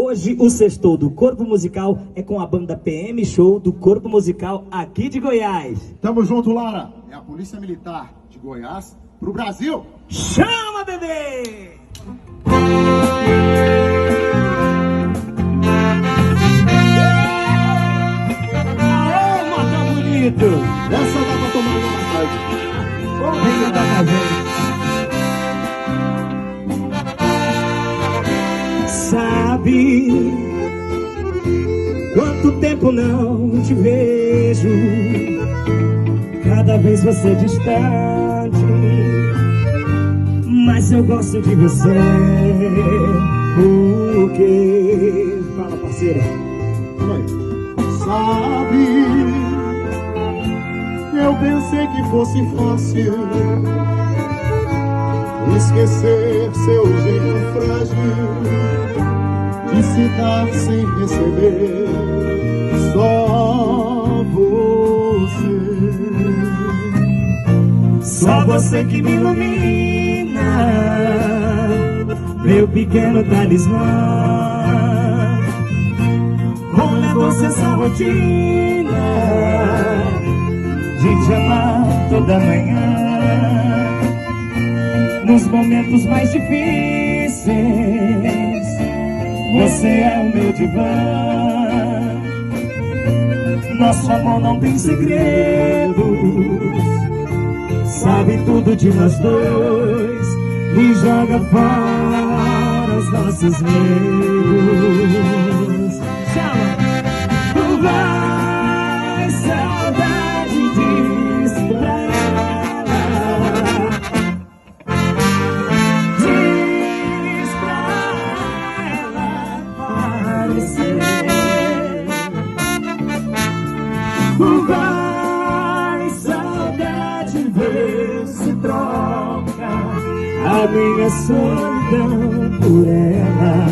Hoje o sextou do Corpo Musical é com a banda PM Show do Corpo Musical aqui de Goiás. Tamo junto, Lara. É a Polícia Militar de Goiás pro Brasil. Chama, bebê! Aê, mata bonito! Essa dá pra tomar uma mais tarde. Vem cantar com a gente. Sabe quanto tempo não te vejo? Cada vez você distante, mas eu gosto de você. Por quê? Fala, parceira. Sabe, eu pensei que fosse fácil esquecer seu jeito frágil de se dar sem receber. Só você, só você que me ilumina, meu pequeno talismã. Como é você essa rotina de te amar toda manhã, nos momentos mais difíceis, você é o meu divã. Nosso amor não tem segredos, sabe tudo de nós dois e joga fora os nossos medos. Chama! Tu vai, saudade, diz pra ela. Diz pra ela aparecer. Tu vai, saudade, ver se troca a minha solidão por ela,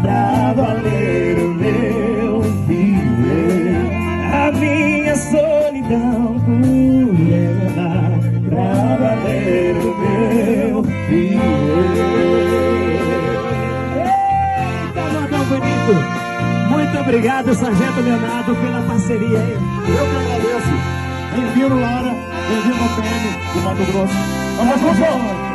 pra valer o meu viver. A minha solidão por ela, pra valer o meu viver. Eita, modão bonito! Muito obrigado, Sargento Leonardo, pela parceria aí. eu que agradeço. Bem-vindo, Lara. Bem-vindo ao PM do Mato Grosso. Vamos junto!